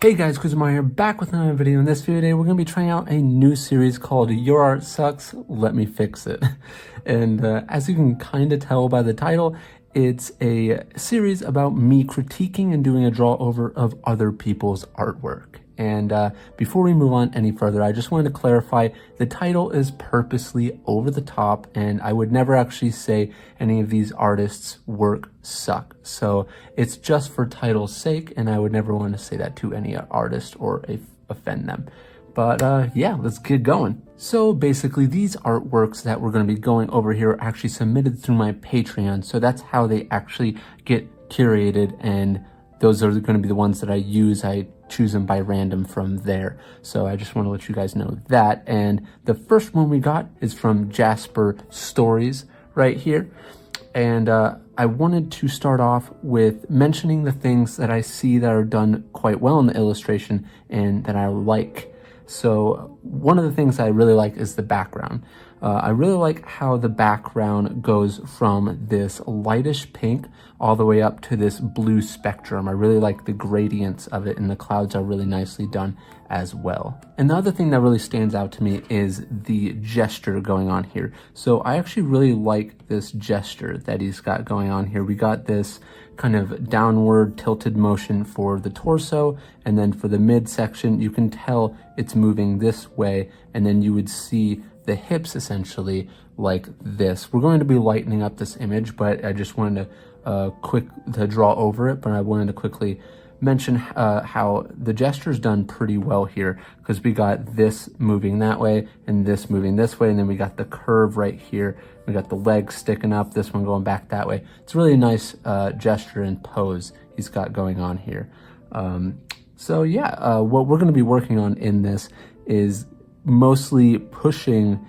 Hey guys, KUZO here, back with another video. In this video today, we're going to be trying out a new series called Your Art Sucks, Let Me Fix It. And as you can kind of tell by the title, it's a series about me critiquing and doing a draw over of other people's artwork. And before we move on any further, I just wanted to clarify the title is purposely over the top, and I would never actually say any of these artists' work suck. So it's just for title's sake, and I would never want to say that to any artist or offend them. But yeah, let's get going. So basically, these artworks that we're going to be going over here are actually submitted through my Patreon. So that's how they actually get curated, and those are going to be the ones that I use. I choose them by random from there. So I just want to let you guys know that. And the first one we got is from Jasper Stories right here. And I wanted to start off with mentioning the things that I see that are done quite well in the illustration and that I like. So one of the things I really like is the background. I really like how the background goes from this lightish pink all the way up to this blue spectrum. I really like the gradients of it, and the clouds are really nicely done as well. And the other thing that really stands out to me is the gesture going on here. So I actually really like this gesture that he's got going on here. We got this kind of downward tilted motion for the torso, and then for the midsection, you can tell it's moving this way, and then you would see the hips essentially like this. We're going to be lightening up this image, but I just wanted to draw over it, but I wanted to quickly mention how the gesture is done pretty well here, because we got this moving that way and this moving this way, and then we got the curve right here. We got the legs sticking up, this one going back that way. It's really a nice gesture and pose he's got going on here. So yeah, what we're going to be working on in this is mostly pushing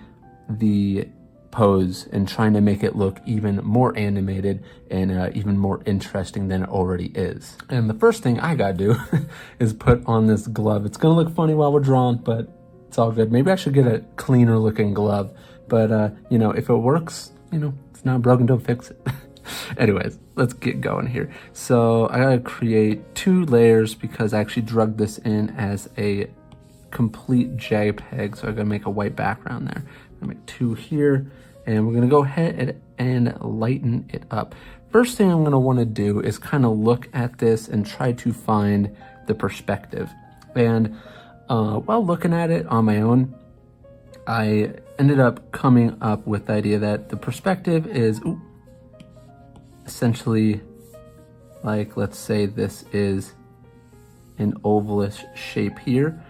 the pose and trying to make it look even more animated and even more interesting than it already is. And the first thing I gotta do is put on this glove. It's gonna look funny while we're drawing, but it's all good. Maybe I should get a cleaner looking glove, but you know, if it works, you know, it's not broken, don't fix it. Anyways, let's get going here. So I gotta create 2 layers because I actually drugged this in as a complete JPEG, so I'm gonna make a white background there. I'm gonna make 2 here, and we're gonna go ahead and lighten it up. First thing I'm gonna wanna do is kind of look at this and try to find the perspective. And while looking at it on my own, I ended up coming up with the idea that the perspective is essentially like, let's say this is an ovalish shape here.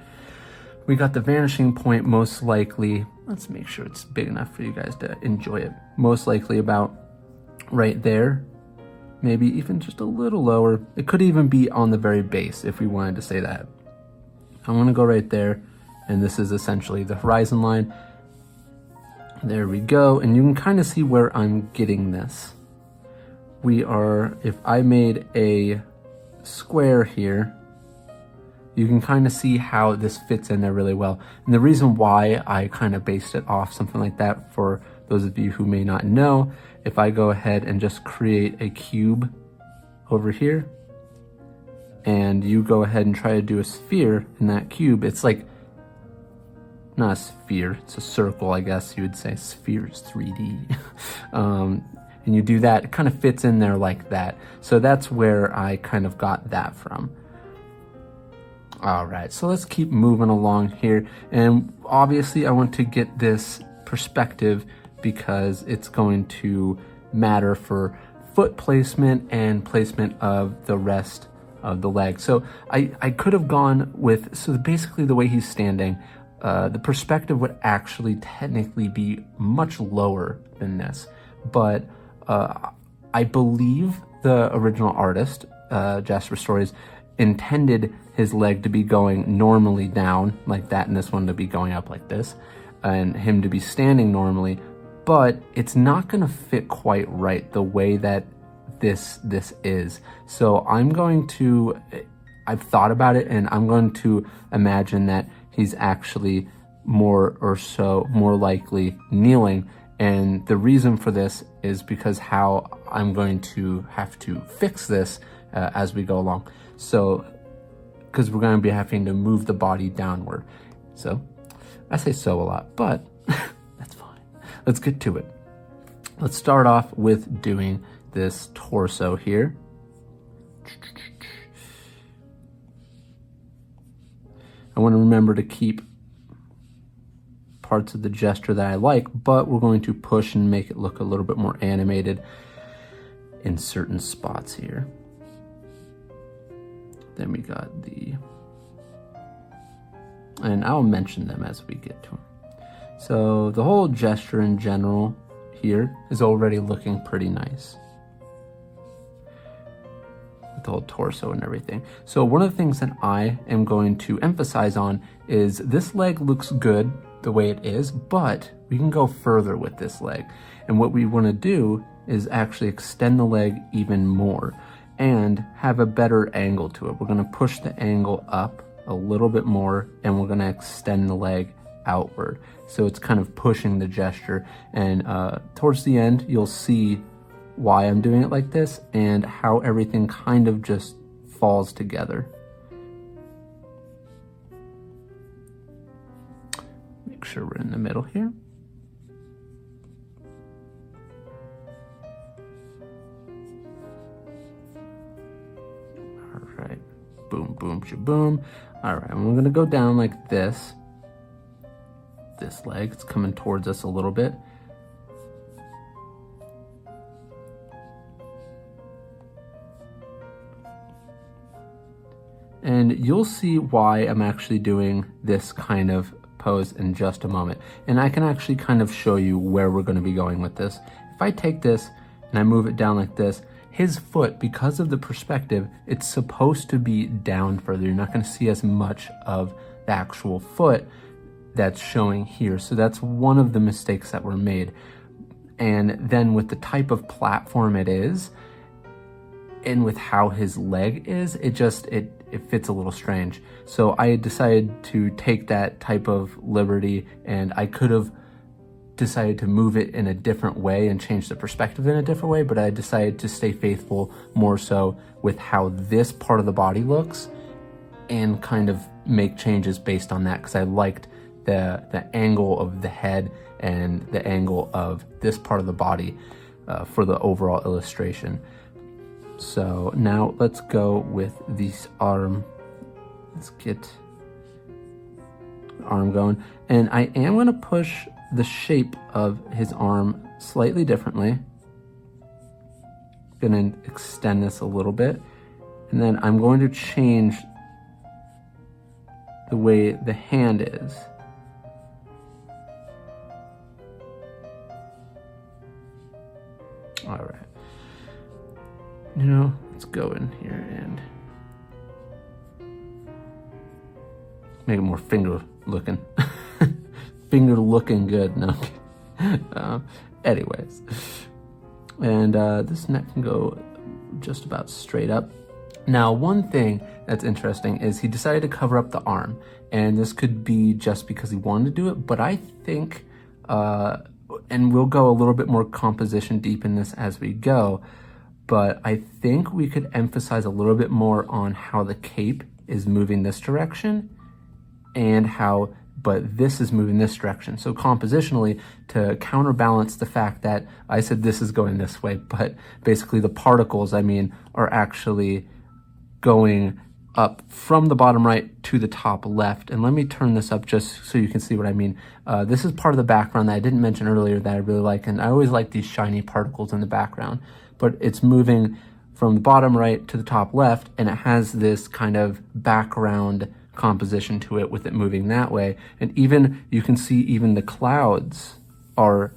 We got the vanishing point most likely, let's make sure it's big enough for you guys to enjoy it, most likely about right there, maybe even just a little lower. It could even be on the very base if we wanted to say that. I want to go right there, and this is essentially the horizon line. There we go, and you can kind of see where I'm getting this. We are, if I made a square here, you can kind of see how this fits in there really well. And the reason why I kind of based it off something like that, for those of you who may not know, if I go ahead and just create a cube over here, and you go ahead and try to do a sphere in that cube, it's like, not a sphere, it's a circle, I guess you would say. Sphere is 3D. And you do that, it kind of fits in there like that. So that's where I kind of got that from. All right, so let's keep moving along here. And obviously I want to get this perspective because it's going to matter for foot placement and placement of the rest of the leg. So I could have gone with, so basically the way he's standing, the perspective would actually technically be much lower than this. But I believe the original artist, Jasper Stories, intended his leg to be going normally down like that, and this one to be going up like this, and him to be standing normally, but it's not gonna fit quite right the way that this is. So I've thought about it, and I'm going to imagine that he's actually more likely kneeling. And the reason for this is because how I'm going to have to fix this as we go along. So because we're going to be having to move the body downward. So I say so a lot, but that's fine. Let's get to it. Let's start off with doing this torso here. I want to remember to keep parts of the gesture that I like, but we're going to push and make it look a little bit more animated in certain spots here. Then we got and I'll mention them as we get to them. So the whole gesture in general here is already looking pretty nice, with the whole torso and everything. So one of the things that I am going to emphasize on is this leg looks good the way it is, but we can go further with this leg. And what we want to do is actually extend the leg even more and have a better angle to it. We're going to push the angle up a little bit more, and we're going to extend the leg outward. So it's kind of pushing the gesture. And towards the end, you'll see why I'm doing it like this and how everything kind of just falls together. Make sure we're in the middle here. All right, boom, boom, shaboom. All right, and we're gonna go down like this. This leg, it's coming towards us a little bit. And you'll see why I'm actually doing this kind of pose in just a moment. And I can actually kind of show you where we're going to be going with this. If I take this and I move it down like this, his foot, because of the perspective, it's supposed to be down further. You're not going to see as much of the actual foot that's showing here. So that's one of the mistakes that were made. And then with the type of platform it is, and with how his leg is, it fits a little strange. So I decided to take that type of liberty, and I could have decided to move it in a different way and change the perspective in a different way, but I decided to stay faithful more so with how this part of the body looks and kind of make changes based on that, because I liked the angle of the head and the angle of this part of the body for the overall illustration. So now let's go with this arm. Let's get the arm going. And I am going to push the shape of his arm slightly differently. Going to extend this a little bit. And then I'm going to change the way the hand is. All right. You know, let's go in here and make it more finger looking. Finger looking good. No. Anyways. And this neck can go just about straight up. Now, one thing that's interesting is he decided to cover up the arm. And this could be just because he wanted to do it, but I think, and we'll go a little bit more composition deep in this as we go, but I think we could emphasize a little bit more on how the cape is moving this direction and but this is moving this direction. So compositionally, to counterbalance the fact that I said this is going this way, but basically the particles, are actually going up from the bottom right to the top left. And let me turn this up just so you can see what I mean. This is part of the background that I didn't mention earlier that I really like, and I always like these shiny particles in the background. But it's moving from the bottom right to the top left, and it has this kind of background composition to it with it moving that way. And even you can see even the clouds are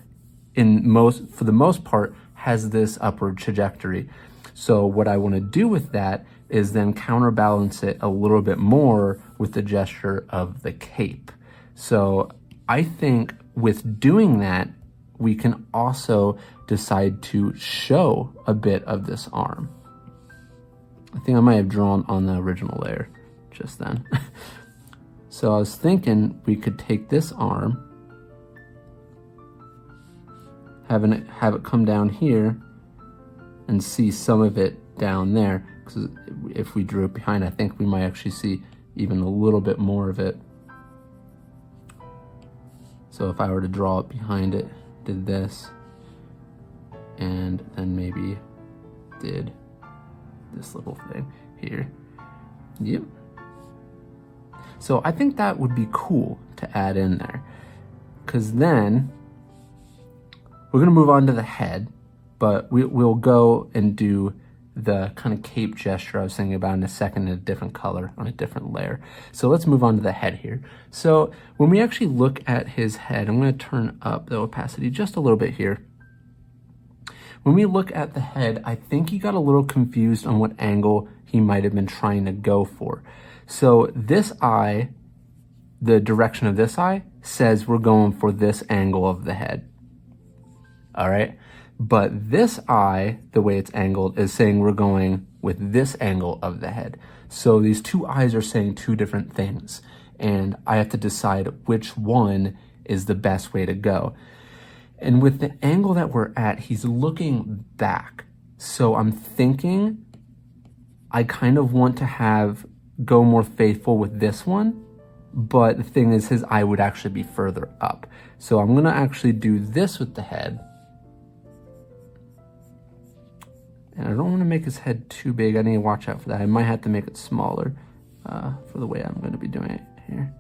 for the most part has this upward trajectory. So what I want to do with that is then counterbalance it a little bit more with the gesture of the cape. So I think with doing that, we can also decide to show a bit of this arm. I think I might have drawn on the original layer just then. So I was thinking we could take this arm, have it come down here and see some of it down there, because if we drew it behind, I think we might actually see even a little bit more of it. So if I were to draw it behind it, did this, and then maybe did this little thing here. Yep. So I think that would be cool to add in there, because then we're gonna move on to the head, but we'll go and do the kind of cape gesture I was thinking about in a second in a different color on a different layer. So let's move on to the head here. So when we actually look at his head, I'm gonna turn up the opacity just a little bit here. When we look at the head, I think he got a little confused on what angle he might have been trying to go for. So this eye, the direction of this eye, says we're going for this angle of the head. All right? But this eye, the way it's angled, is saying we're going with this angle of the head. So these two eyes are saying two different things, and I have to decide which one is the best way to go. And with the angle that we're at, he's looking back. So I'm thinking I kind of want to go more faithful with this one, but the thing is his eye would actually be further up. So I'm gonna actually do this with the head. And I don't want to make his head too big. I need to watch out for that. I might have to make it smaller for the way I'm going to be doing it here.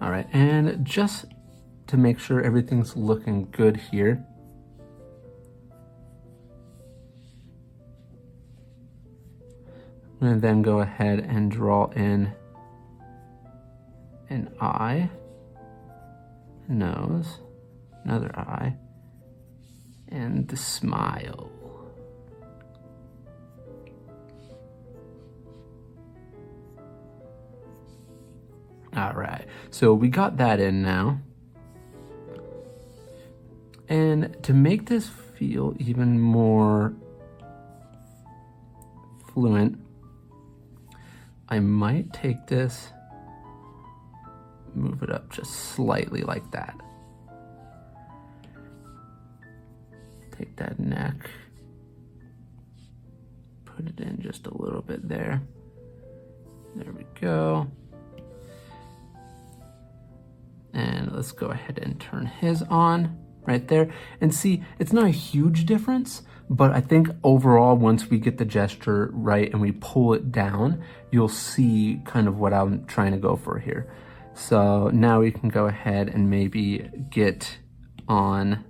All right, and just to make sure everything's looking good here, I'm going to then go ahead and draw in an eye, nose, another eye, and the smile. All right, so we got that in now. And to make this feel even more fluent, I might take this, move it up just slightly like that. Take that neck, put it in just a little bit there. There we go. And let's go ahead and turn his on right there. And see, it's not a huge difference, but I think overall, once we get the gesture right and we pull it down, you'll see kind of what I'm trying to go for here. So now we can go ahead and maybe get on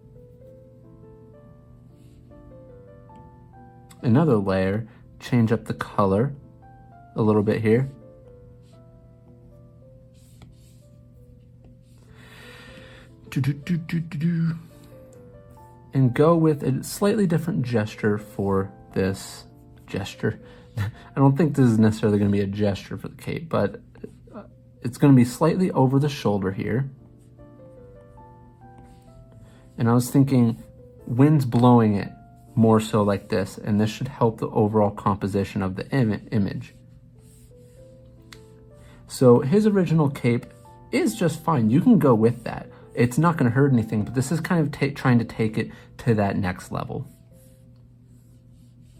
another layer, change up the color a little bit here. And go with a slightly different gesture for this gesture. I don't think this is necessarily going to be a gesture for the cape, but it's going to be slightly over the shoulder here. And I was thinking wind's blowing it more so like this, and this should help the overall composition of the image. So his original cape is just fine. You can go with that. It's not going to hurt anything, but this is kind of trying to take it to that next level.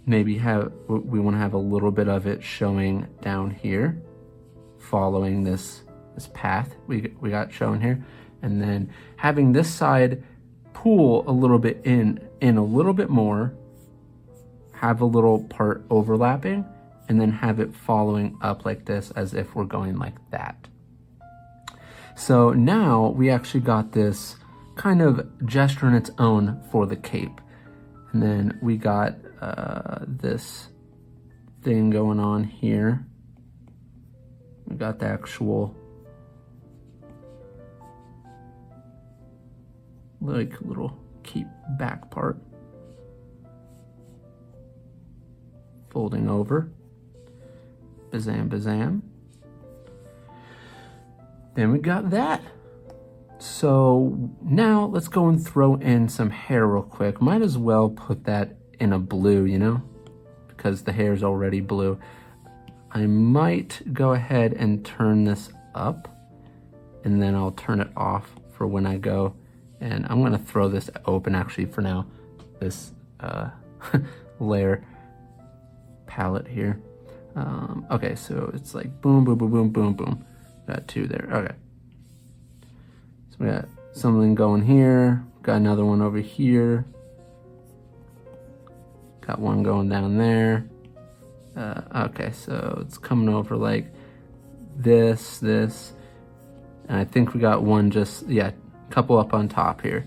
Maybe we want to have a little bit of it showing down here, following this path we got shown here, and then having this side pull a little bit in a little bit more, have a little part overlapping, and then have it following up like this as if we're going like that. So now we actually got this kind of gesture in its own for the cape. And then we got this thing going on here. We got the actual like little cape back part. Folding over. Bazam, bazam. Then we got that. So now let's go and throw in some hair real quick. Might as well put that in a blue, you know, because the hair is already blue. I might go ahead and turn this up and then I'll turn it off for when I go. And I'm gonna throw this open actually for now, this layer palette here. Okay, so it's like boom, boom, boom, boom, boom, boom. Got two there, okay. So we got something going here, got another one over here. Got one going down there. Okay, so it's coming over like this, and I think we got one just, yeah, couple up on top here.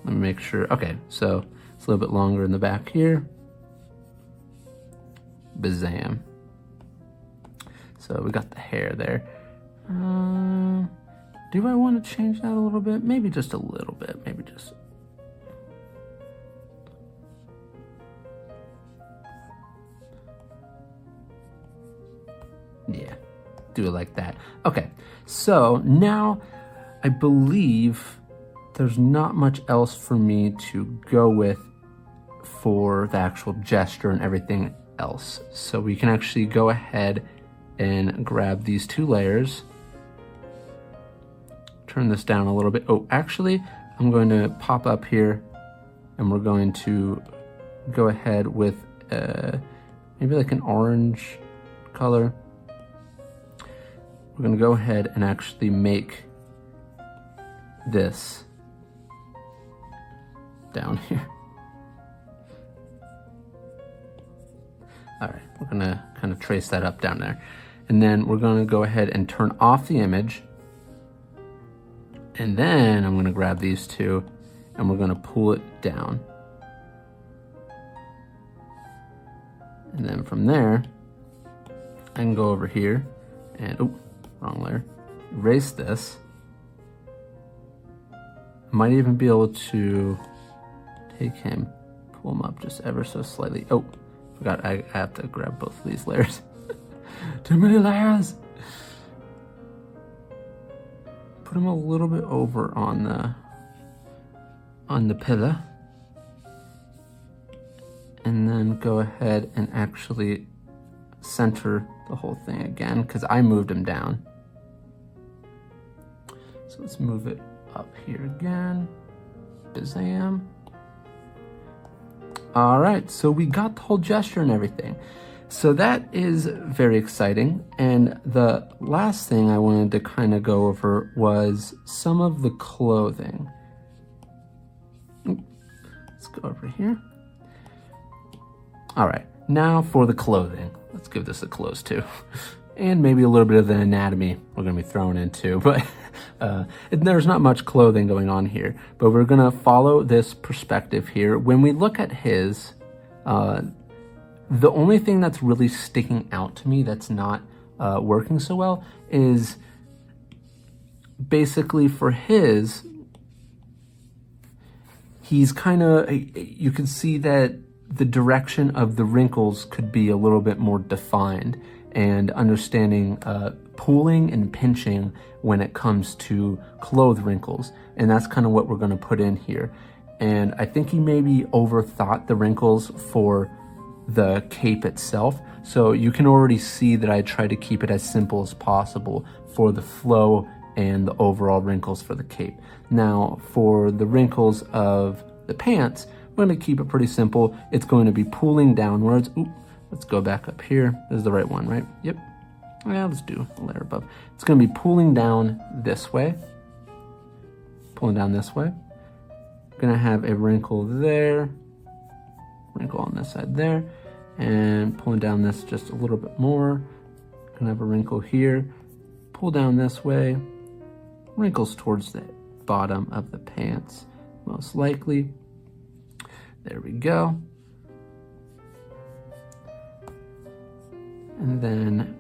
Let me make sure. Okay, so it's a little bit longer in the back here. Bazam. So we got the hair there. Do I want to change that a little bit? Maybe just a little bit. Maybe just. Yeah, do it like that. Okay, so now I believe there's not much else for me to go with for the actual gesture and everything else. So we can actually go ahead and grab these two layers. Turn this down a little bit. Oh, actually, I'm going to pop up here and we're going to go ahead with maybe like an orange color. We're gonna go ahead and actually make this down here. All right, we're gonna kind of trace that up down there. And then we're gonna go ahead and turn off the image. And then I'm gonna grab these two and we're gonna pull it down. And then from there, I can go over here and, oh, wrong layer, erase this. Might even be able to take him, pull him up just ever so slightly. Oh, forgot I have to grab both of these layers. Too many layers. Put him a little bit over on the pillar. And then go ahead and actually center the whole thing again, because I moved him down. So let's move it up here again. Bazam. All right, so we got the whole gesture and everything. So that is very exciting. And the last thing I wanted to kind of go over was some of the clothing. Let's go over here. All right, now for the clothing. Let's give this a close too. And maybe a little bit of the anatomy we're gonna be throwing in too, but there's not much clothing going on here, but we're gonna follow this perspective here. When we look at his, the only thing that's really sticking out to me that's not working so well is basically for his, he's kind of, you can see that the direction of the wrinkles could be a little bit more defined, and understanding pulling and pinching when it comes to clothes wrinkles. And that's kind of what we're gonna put in here. And I think he maybe overthought the wrinkles for the cape itself. So you can already see that I try to keep it as simple as possible for the flow and the overall wrinkles for the cape. Now for the wrinkles of the pants, we're gonna keep it pretty simple. It's going to be pulling downwards. Ooh, let's go back up here. This is the right one, right? Yep. Yeah, let's do a layer above. It's gonna be pulling down this way. Pulling down this way. Gonna have a wrinkle there. Wrinkle on this side there. And pulling down this just a little bit more. Gonna have a wrinkle here. Pull down this way. Wrinkles towards the bottom of the pants, most likely. There we go. And then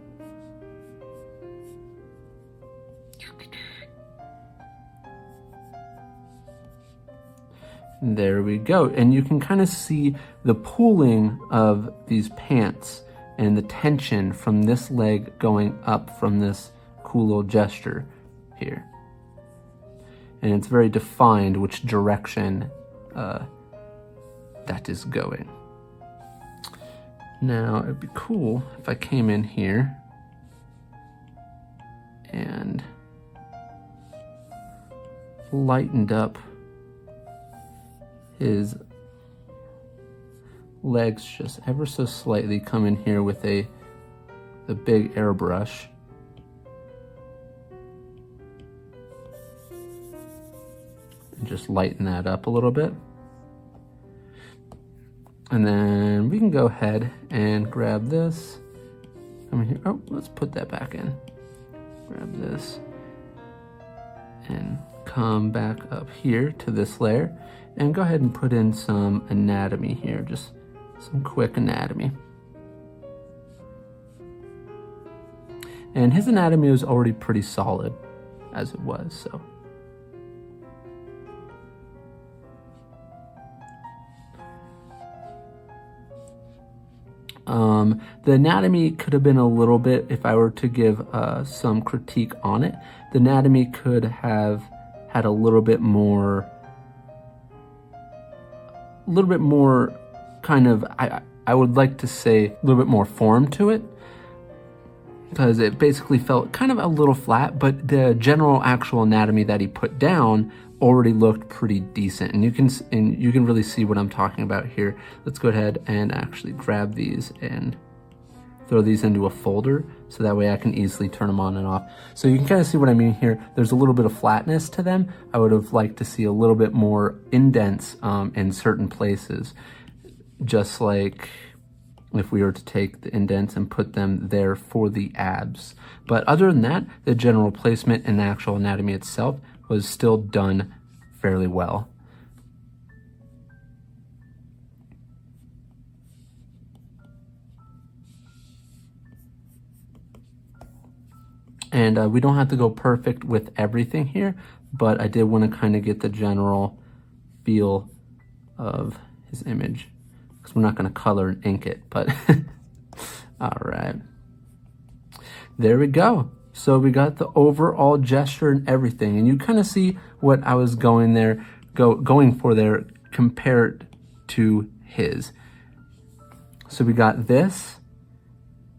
there we go. And you can kind of see the pulling of these pants and the tension from this leg going up from this cool little gesture here. And it's very defined which direction that is going. Now, it'd be cool if I came in here and lightened up his legs just ever so slightly. Come in here with the big airbrush. And just lighten that up a little bit. And then we can go ahead and grab this. Come in here. Oh, let's put that back in. Grab this and come back up here to this layer and go ahead and put in some anatomy here, just some quick anatomy. And his anatomy was already pretty solid as it was, so. The anatomy could have been a little bit, if I were to give some critique on it, the anatomy could have had a little bit more kind of, I would like to say a little bit more form to it, because it basically felt kind of a little flat, but the general actual anatomy that he put down already looked pretty decent, and you can really see what I'm talking about here. Let's go ahead and actually grab these and throw these into a folder so that way I can easily turn them on and off. So you can kind of see what I mean here. There's a little bit of flatness to them. I would have liked to see a little bit more indents in certain places, just like if we were to take the indents and put them there for the abs. But other than that, the general placement and the actual anatomy itself was still done fairly well. And we don't have to go perfect with everything here, but I did want to kind of get the general feel of his image, because we're not going to color and ink it, but all right. There we go. So we got the overall gesture and everything, and you kind of see what I was going for there compared to his. So we got this,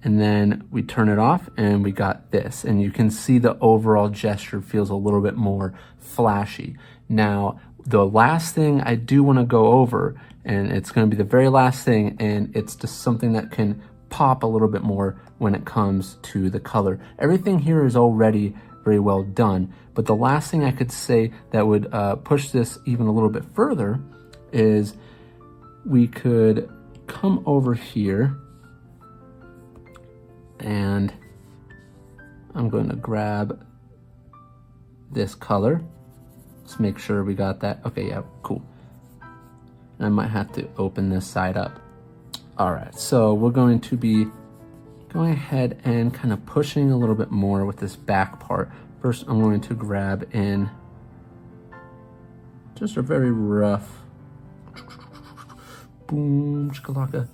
and then we turn it off and we got this, and you can see the overall gesture feels a little bit more flashy. Now, the last thing I do want to go over, and it's going to be the very last thing, and it's just something that can pop a little bit more when it comes to the color. Everything here is already very well done, but the last thing I could say that would push this even a little bit further is we could come over here, and I'm going to grab this color. Let's make sure we got that. Okay, yeah, cool. And I might have to open this side up. All right, so we're going to be going ahead and kind of pushing a little bit more with this back part. First, I'm going to grab in just a very rough, boom, shakalaka.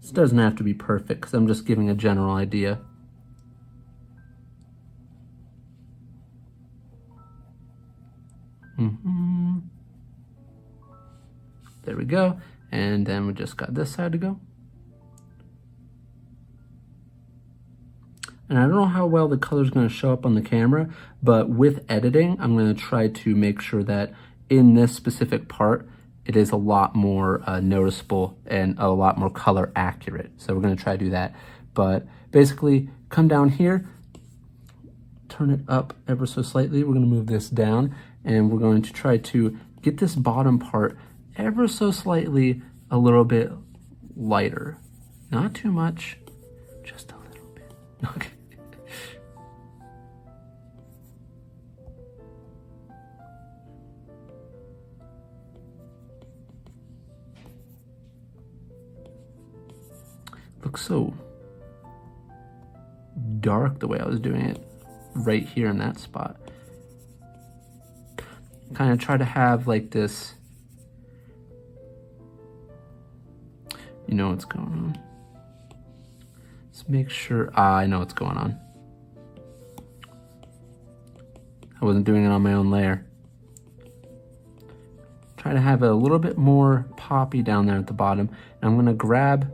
This doesn't have to be perfect because I'm just giving a general idea. There we go. And then we just got this side to go. And I don't know how well the color is going to show up on the camera, but with editing, I'm going to try to make sure that in this specific part, it is a lot more noticeable and a lot more color accurate. So we're going to try to do that. But basically, come down here, turn it up ever so slightly. We're going to move this down, and we're going to try to get this bottom part ever so slightly a little bit lighter. Not too much, just a little bit. Okay. Looks so dark the way I was doing it right here in that spot. Kind of try to have like this, you know what's going on. Let's make sure, I know what's going on. I wasn't doing it on my own layer. Try to have it a little bit more poppy down there at the bottom. And I'm gonna grab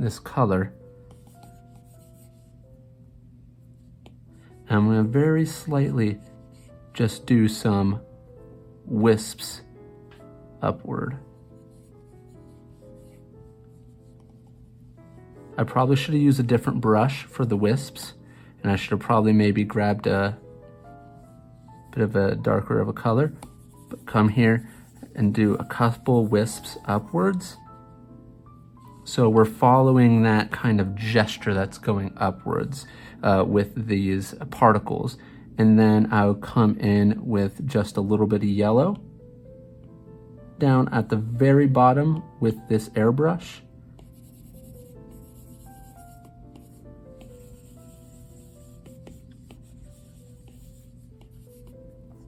this color. And I'm gonna very slightly just do some wisps upward. I probably should have used a different brush for the wisps, and I should have probably maybe grabbed a bit of a darker of a color, but come here and do a couple wisps upwards. So we're following that kind of gesture that's going upwards with these particles. And then I'll come in with just a little bit of yellow down at the very bottom with this airbrush.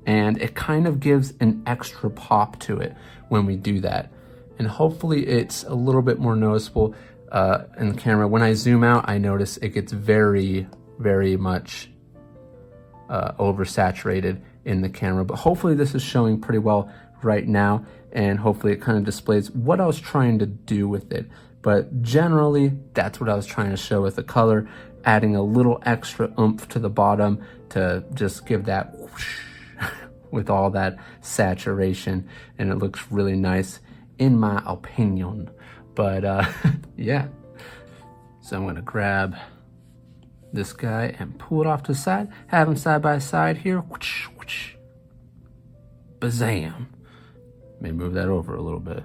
And it kind of gives an extra pop to it when we do that. And hopefully it's a little bit more noticeable in the camera. When I zoom out, I notice it gets very, very much oversaturated in the camera. But hopefully this is showing pretty well right now. And hopefully it kind of displays what I was trying to do with it. But generally, that's what I was trying to show with the color, adding a little extra oomph to the bottom to just give that whoosh with all that saturation, and it looks really nice in my opinion. But yeah, so I'm gonna grab this guy and pull it off to the side, have them side by side here. Whoosh, whoosh. Bazam. Maybe move that over a little bit.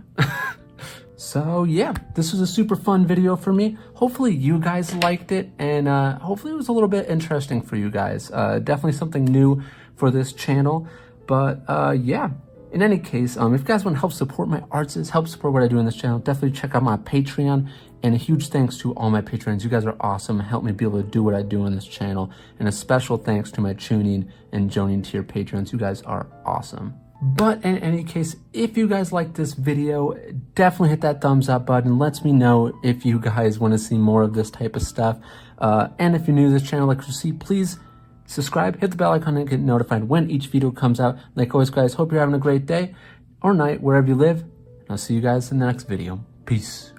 So yeah, this was a super fun video for me. Hopefully you guys liked it, and hopefully it was a little bit interesting for you guys. Definitely something new for this channel. But yeah, in any case, if you guys want to help support my arts, help support what I do on this channel, definitely check out my Patreon. And a huge thanks to all my patrons. You guys are awesome. Help me be able to do what I do on this channel. And a special thanks to my tuning and joining tier patrons. You guys are awesome. But in any case, if you guys like this video, definitely hit that thumbs up button. Lets me know if you guys want to see more of this type of stuff. And if you're new to this channel, like you see, please subscribe, hit the bell icon, and get notified when each video comes out. Like always, guys, hope you're having a great day or night, wherever you live. And I'll see you guys in the next video. Peace.